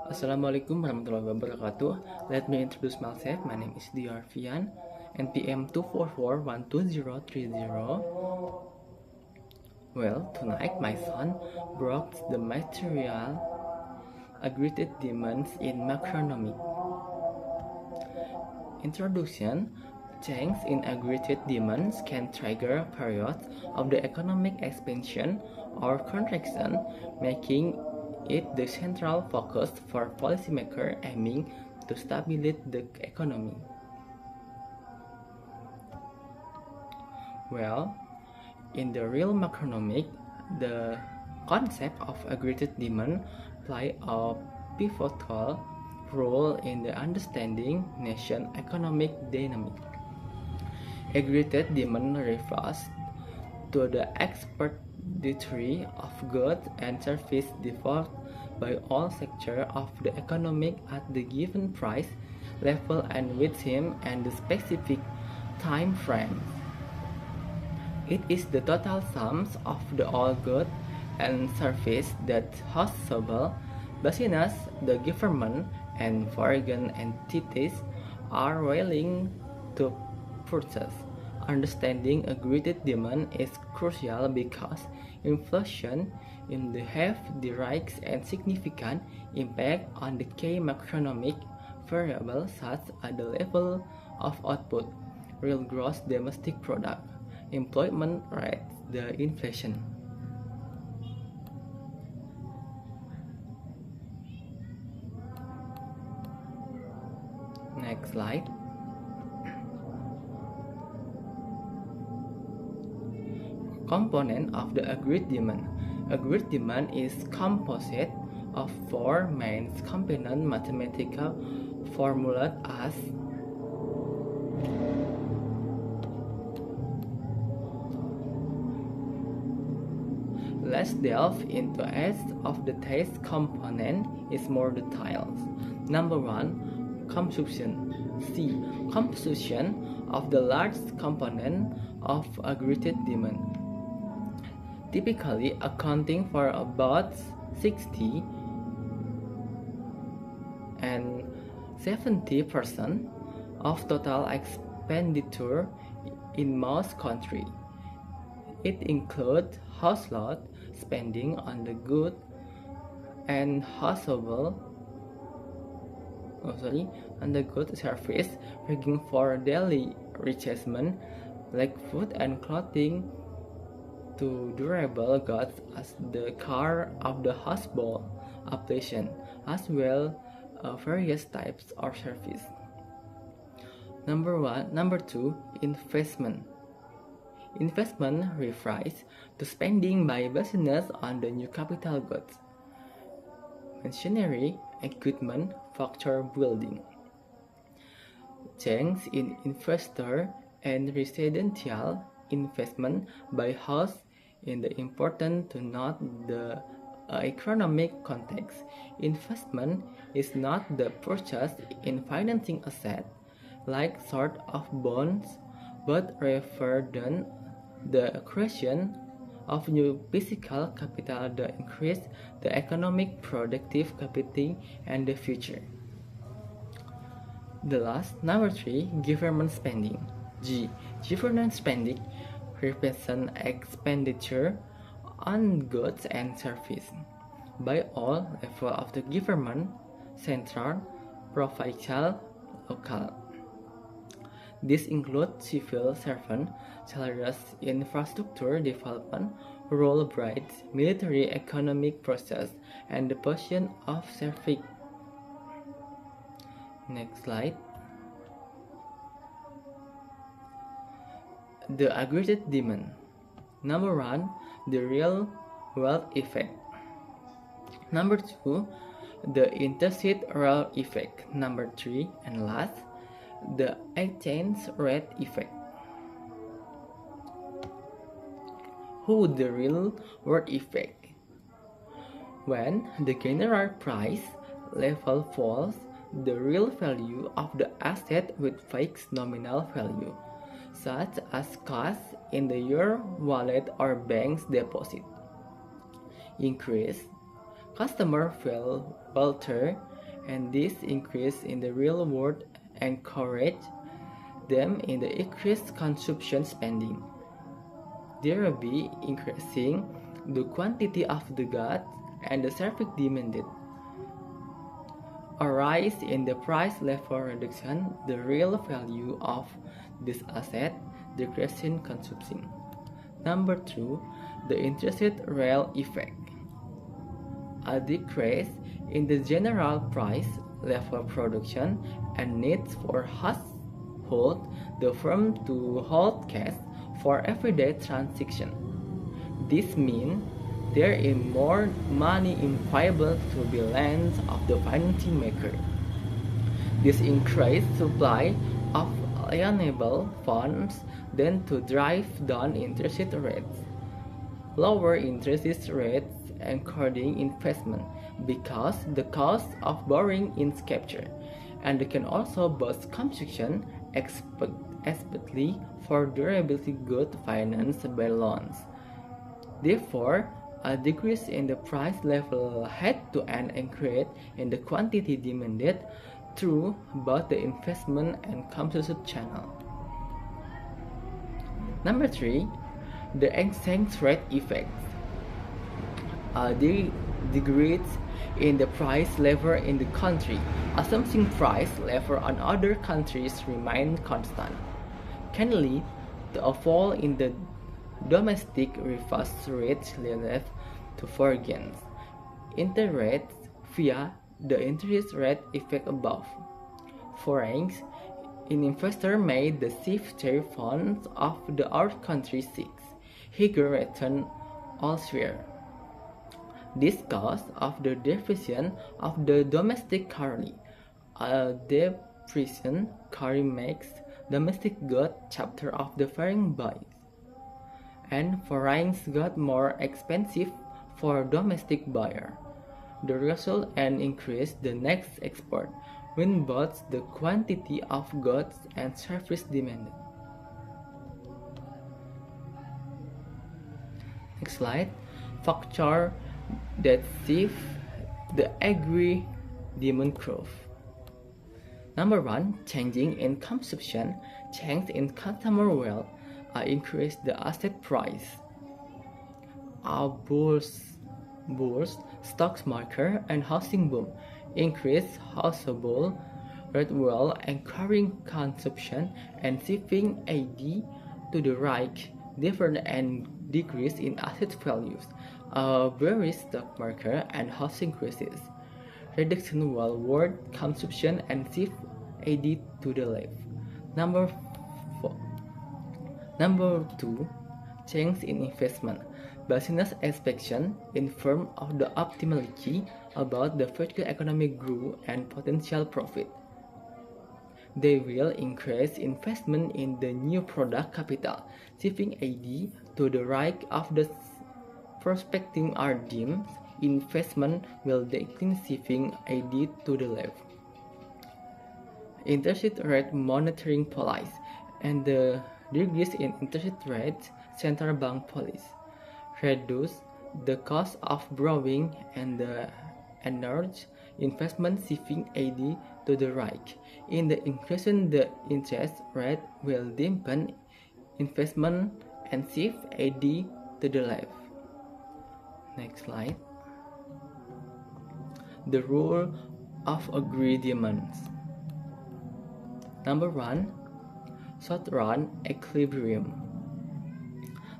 Assalamualaikum warahmatullahi wabarakatuh. Let me introduce myself. My name is Diarfian, NPM 244-12030. Well, tonight my son broke the material aggregate demands in macroeconomic. Introduction. Change in aggregate demands can trigger periods of the economic expansion or contraction, making it the central focus for policymakers aiming to stabilize the economy. Well, in the real macroeconomic, the concept of aggregate demand play a pivotal role in the understanding nation economic dynamic. Aggregate demand refers to the expenditure of goods and services developed by all sectors of the economy at the given price level and within and the specific time frame. It is the total sum of the all goods and services that household business, the government, and foreign entities are willing to purchase. Understanding aggregate demand is crucial because inflation in the have direct and significant impact on the key macroeconomic variables such as the level of output, real gross domestic product, employment rate, the inflation. Next slide. Component of the aggregate demand. Aggregate demand is composite of four main component mathematical formulas as Let's delve into each of the taste component is more details. Number 1. Consumption. C. Composition of the large component of aggregate demand, typically accounting for about 60 and 70% of total expenditure in most countries. It includes household spending on the goods and household service ranging for daily requirements like food and clothing to durable goods as the car of the household application, as well various types of service. Number 2, investment. Investment refers to spending by business on the new capital goods, machinery, equipment, factory building. Change in investor and residential investment by house is important to note the economic context. Investment is not the purchase in financing asset like sort of bonds, but rather than the creation of new physical capital that increase the economic productive capacity and the future. The last, number 3, government spending. G. Government spending represents expenditure on goods and services by all levels of the government, central, provincial, local. This includes civil servant salaries, infrastructure development, rural rights, military economic process, and the portion of service. Next slide. The aggregate demand. Number 1, the real wealth effect. Number 2, the implicit real effect. Number 3, and last, the exchange rate effect. Who the real world effect? When the general price level falls, the real value of the asset with fixed nominal value, such as cash in your wallet or bank's deposit, increase. Customer feel better and this increase in the real world encourage them in the increased consumption spending, thereby increasing the quantity of the goods and the service demanded. A rise in the price level reduction the real value of this asset, decreasing consumption. Number 2, the interest rate effect. A decrease in the general price level production and needs for household the firm to hold cash for everyday transaction. This means there is more money available to be lent of the financing maker. This increased supply of alienable funds than to drive down interest rates. Lower interest rates encouraging investment because the cost of borrowing is captured, and they can also boost consumption, especially for durability goods financed by loans. Therefore, a decrease in the price level had to an increase in the quantity demanded through both the investment and consumption channel. Number 3, the exchange rate effect. The decrease in the price level in the country, assuming price level on other countries remain constant, can lead to a fall in the domestic reverse rate relative to foreign interest rates via the interest rate effect above. Foreign investors may shift their funds of the other country seeks higher return elsewhere. This causes of the depreciation of the domestic currency. A depreciation currency makes domestic goods cheaper of the foreign buys, and foreign goods more expensive for domestic buyer. The result and increase the next export when both the quantity of goods and service demanded. Next slide. Factor that shift the agri-demand curve. Number 1, changing in consumption, change in consumer wealth, increase the asset price. A bullish stock market and housing boom increase household wealth, encouraging consumption and shifting AD to the right, different and decrease in asset values. A bearish stock market and housing crisis, reduction while world consumption and shift AD to the left. Number 2, change in investment. Business expectation inform of the optimality about the future economic growth and potential profit. They will increase investment in the new product capital, shifting AD to the right of the prospecting RDM. Investment will decline, shifting AD to the left. Interest rate monitoring policy and the decrease in interest rates central bank policy reduce the cost of borrowing and the encourage investment, shifting AD to the right. In the increasing the interest rate will dampen investment and shift AD to the left. Next slide. The rule of agreements. Number 1, short run equilibrium.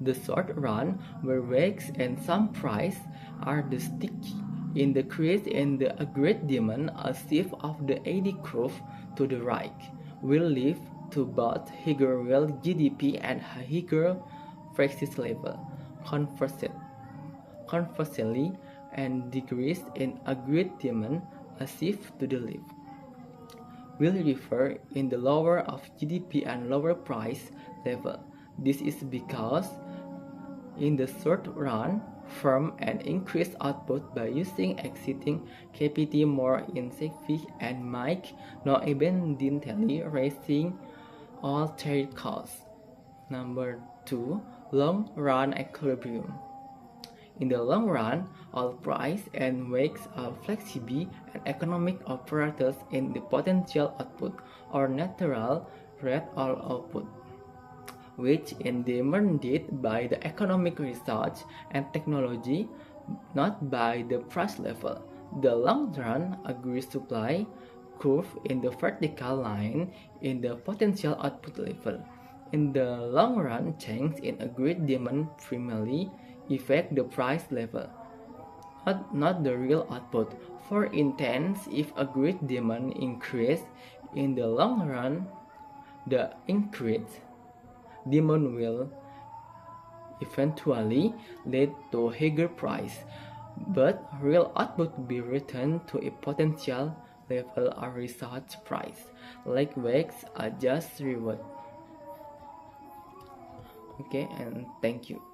The short run where rates and some price are the sticky in the crease in the agreed demand, a shift of the AD curve to the right will lead to both higher real GDP and higher prices level. Conversely, and decrease in agreed demand, a shift to the left will refer in the lower of GDP and lower price level. This is because in the short run, firm and increase output by using existing capacity more intensively and might not independently raising all trade costs. Number 2, long run equilibrium. In the long run, all price and wages are flexible and economic operators in the potential output or natural rate of output, which is determined by the economic research and technology, not by the price level. The long-run agreed supply curve in the vertical line in the potential output level. In the long run, change in agreed demand primarily affect the price level, not the real output. For instance, if agreed demand increase in the long run, the increased demand will eventually lead to higher price, but real output will be returned to a potential level or research price, like wages are just reward. Okay, and thank you.